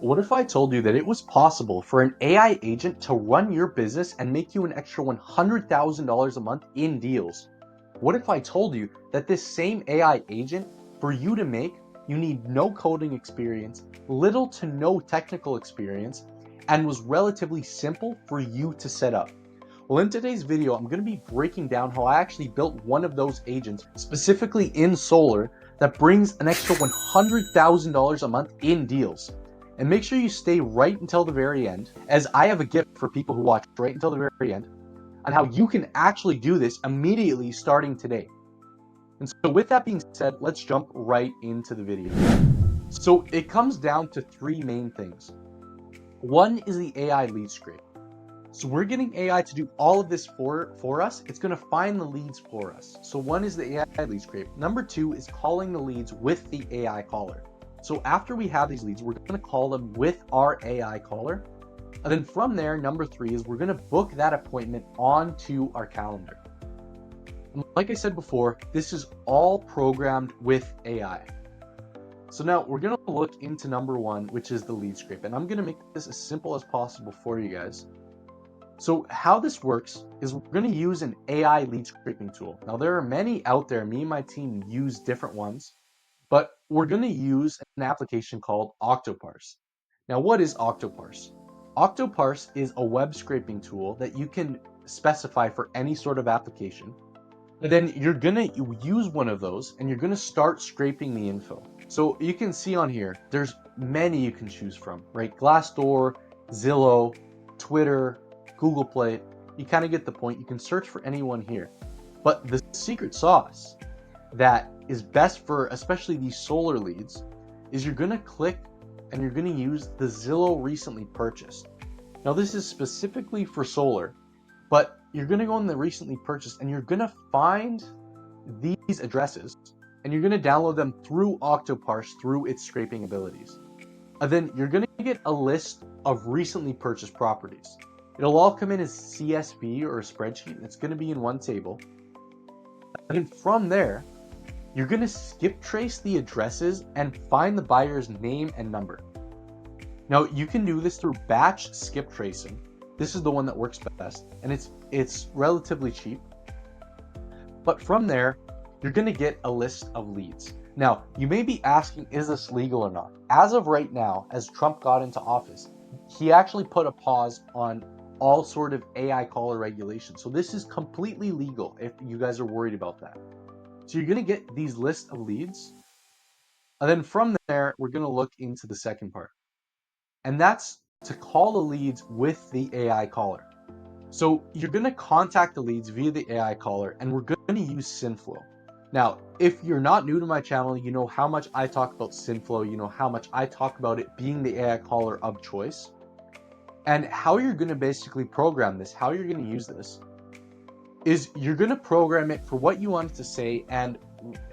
What if I told you that it was possible for an AI agent to run your business and make you an extra $100,000 a month in deals? What if I told you that this same AI agent, for you to make, you need no coding experience, little to no technical experience, and was relatively simple for you to set up? Well, in today's video, I'm going to be breaking down how I actually built one of those agents, specifically in solar, that brings an extra $100,000 a month in deals. And make sure you stay right until the very end, as I have a gift for people who watch right until the very end, on how you can actually do this immediately starting today. And so with that being said, let's jump right into the video. So it comes down to three main things. One is the AI lead scrape. So we're getting AI to do all of this for us. It's going to find the leads for us. So one is the AI lead scrape. Number two is calling the leads with the AI caller. So after we have these leads, we're going to call them with our AI caller. And then from there, number three is we're going to book that appointment onto our calendar. And like I said before, this is all programmed with AI. So now we're going to look into number one, which is the lead scrape. And I'm going to make this as simple as possible for you guys. So how this works is we're going to use an AI lead scraping tool. Now there are many out there. Me and my team use different ones, but we're going to use an application called Octoparse. Now what is Octoparse? Octoparse is a web scraping tool that you can specify for any sort of application. And then you're going to use one of those and you're going to start scraping the info. So you can see on here, there's many you can choose from, right? Glassdoor, Zillow, Twitter, Google Play, you kind of get the point. You can search for anyone here. But the secret sauce that is best for especially these solar leads is you're going to click and you're going to use the Zillow recently purchased. Now this is specifically for solar, but you're going to go in the recently purchased and you're going to find these addresses and you're going to download them through Octoparse through its scraping abilities. And then you're going to get a list of recently purchased properties. It'll all come in as CSV or a spreadsheet, and it's going to be in one table. And then from there, you're going to skip trace the addresses and find the buyer's name and number. Now, you can do this through batch skip tracing. This is the one that works best, and it's relatively cheap. But from there, you're going to get a list of leads. Now, you may be asking, is this legal or not? As of right now, as Trump got into office, he actually put a pause on all sort of AI caller regulation. So this is completely legal if you guys are worried about that. So you're going to get these lists of leads. And then from there, we're going to look into the second part. And that's to call the leads with the AI caller. So you're going to contact the leads via the AI caller, and we're going to use Synflow. Now, if you're not new to my channel, you know how much I talk about Synflow, you know how much I talk about it being the AI caller of choice. And how you're going to basically program this, how you're going to use this, is you're going to program it for what you want it to say and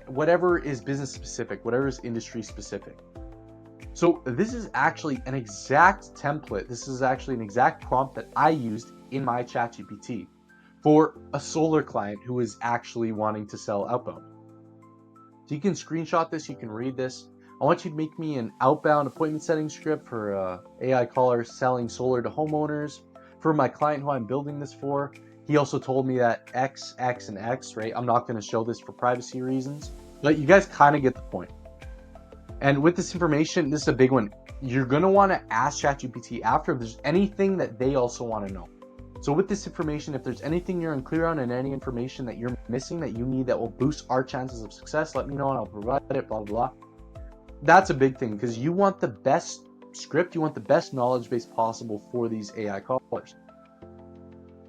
whatever is business specific, whatever is industry specific. So this is actually an exact template. This is actually an exact prompt that I used in my ChatGPT for a solar client who is actually wanting to sell outbound. So you can screenshot this, you can read this. I want you to make me an outbound appointment setting script for AI caller selling solar to homeowners. For my client who I'm building this for, he also told me that X, X, and X, right? I'm not going to show this for privacy reasons, but you guys kind of get the point. And with this information, this is a big one. You're going to want to ask ChatGPT after if there's anything that they also want to know. So with this information, if there's anything you're unclear on and any information that you're missing that you need that will boost our chances of success, let me know and I'll provide it, blah, blah, blah. That's a big thing because you want the best script, you want the best knowledge base possible for these AI callers.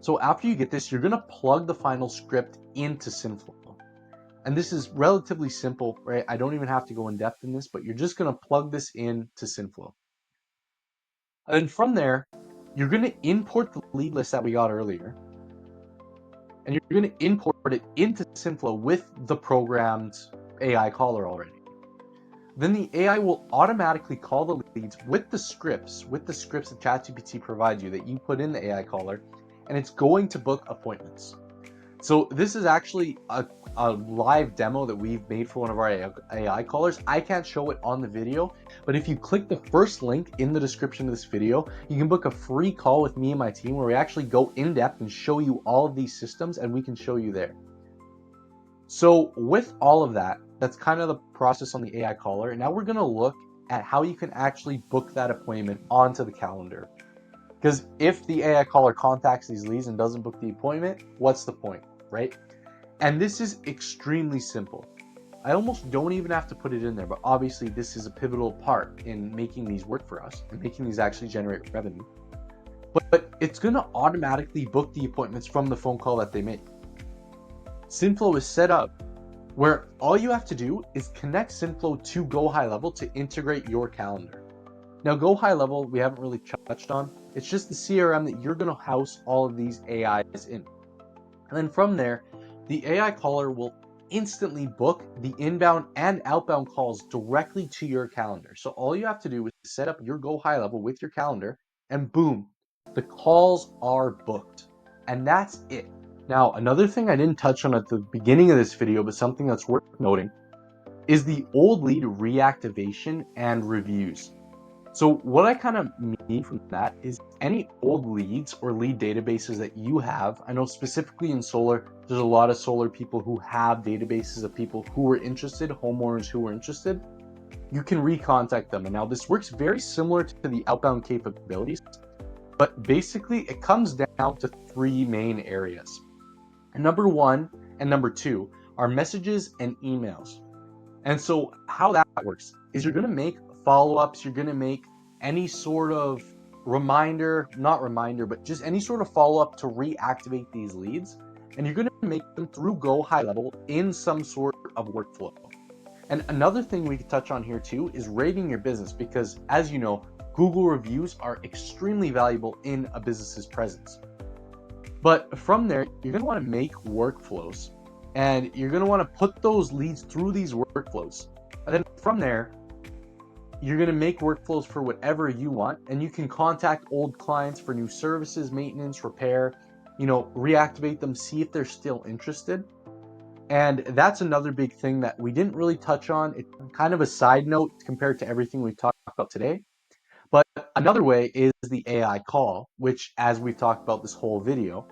So after you get this, you're going to plug the final script into Synflow. And this is relatively simple, right? I don't even have to go in depth in this, but you're just going to plug this in to Synflow. And then from there, you're going to import the lead list that we got earlier. And you're going to import it into Synflow with the programmed AI caller already. Then the AI will automatically call the leads with the scripts that ChatGPT provides you that you put in the AI caller, and it's going to book appointments. So this is actually a live demo that we've made for one of our AI callers. I can't show it on the video, but if you click the first link in the description of this video, you can book a free call with me and my team where we actually go in depth and show you all of these systems, and we can show you there. So with all of that, that's kind of the process on the AI caller. And now we're going to look at how you can actually book that appointment onto the calendar. Because if the AI caller contacts these leads and doesn't book the appointment, what's the point, right? And this is extremely simple. I almost don't even have to put it in there, but obviously this is a pivotal part in making these work for us and making these actually generate revenue. But it's going to automatically book the appointments from the phone call that they make. Synflow is set up where all you have to do is connect Synflow to Go High Level to integrate your calendar. Now, Go High Level, we haven't really touched on. It's just the CRM that you're going to house all of these AIs in. And then from there, the AI caller will instantly book the inbound and outbound calls directly to your calendar. So all you have to do is set up your Go High Level with your calendar, and boom, the calls are booked. And that's it. Now, another thing I didn't touch on at the beginning of this video, but something that's worth noting, is the old lead reactivation and reviews. So what I kind of mean from that is any old leads or lead databases that you have. I know specifically in solar, there's a lot of solar people who have databases of people who were interested, homeowners who were interested. You can recontact them. And now this works very similar to the outbound capabilities, but basically it comes down to three main areas. Number one and number two are messages and emails. And so how that works is you're going to make follow-ups, you're going to make any sort of not reminder, but just any sort of follow-up to reactivate these leads. And you're going to make them through Go High Level in some sort of workflow. And another thing we could touch on here too is rating your business, because as you know, Google reviews are extremely valuable in a business's presence. But from there, you're going to want to make workflows, and you're going to want to put those leads through these workflows. And then from there, you're going to make workflows for whatever you want, and you can contact old clients for new services, maintenance, repair, reactivate them, see if they're still interested. And that's another big thing that we didn't really touch on. It's kind of a side note compared to everything we've talked about today. But another way is the AI call, which, as we've talked about this whole video,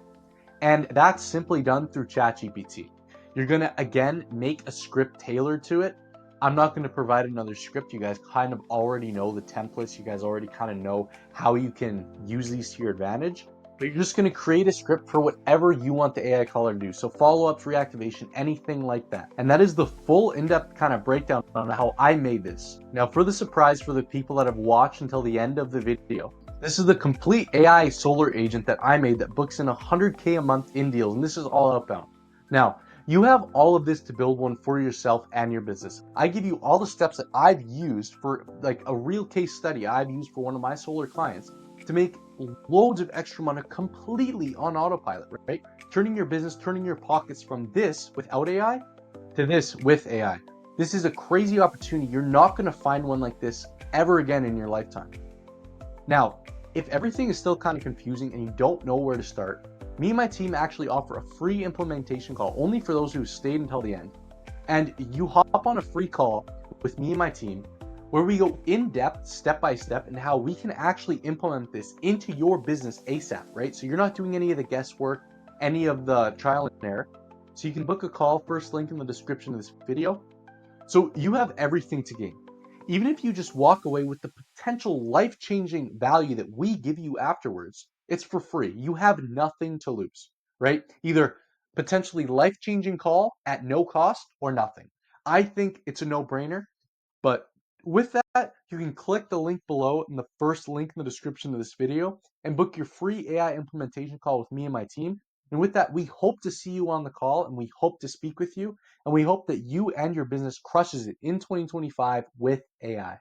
and that's simply done through ChatGPT. You're going to, again, make a script tailored to it. I'm not going to provide another script. You guys kind of already know the templates. You guys already kind of know how you can use these to your advantage. But you're just going to create a script for whatever you want the AI caller to do. So follow-ups, reactivation, anything like that. And that is the full in-depth kind of breakdown on how I made this. Now, for the surprise for the people that have watched until the end of the video, this is the complete AI solar agent that I made that books in 100K a month in deals, and this is all outbound. Now, you have all of this to build one for yourself and your business. I give you all the steps that I've used for like a real case study I've used for one of my solar clients to make loads of extra money completely on autopilot, right? Turning your business, turning your pockets from this without AI to this with AI. This is a crazy opportunity. You're not going to find one like this ever again in your lifetime. Now, if everything is still kind of confusing and you don't know where to start, me and my team actually offer a free implementation call only for those who stayed until the end. And you hop on a free call with me and my team where we go in depth, step by step, and how we can actually implement this into your business ASAP, right? So you're not doing any of the guesswork, any of the trial and error. So you can book a call, first link in the description of this video. So you have everything to gain. Even if you just walk away with the potential life-changing value that we give you afterwards, it's for free. You have nothing to lose, right? Either potentially life-changing call at no cost or nothing. I think it's a no-brainer, but with that, you can click the link below in the first link in the description of this video and book your free AI implementation call with me and my team. And with that, we hope to see you on the call, and we hope to speak with you, and we hope that you and your business crushes it in 2025 with AI.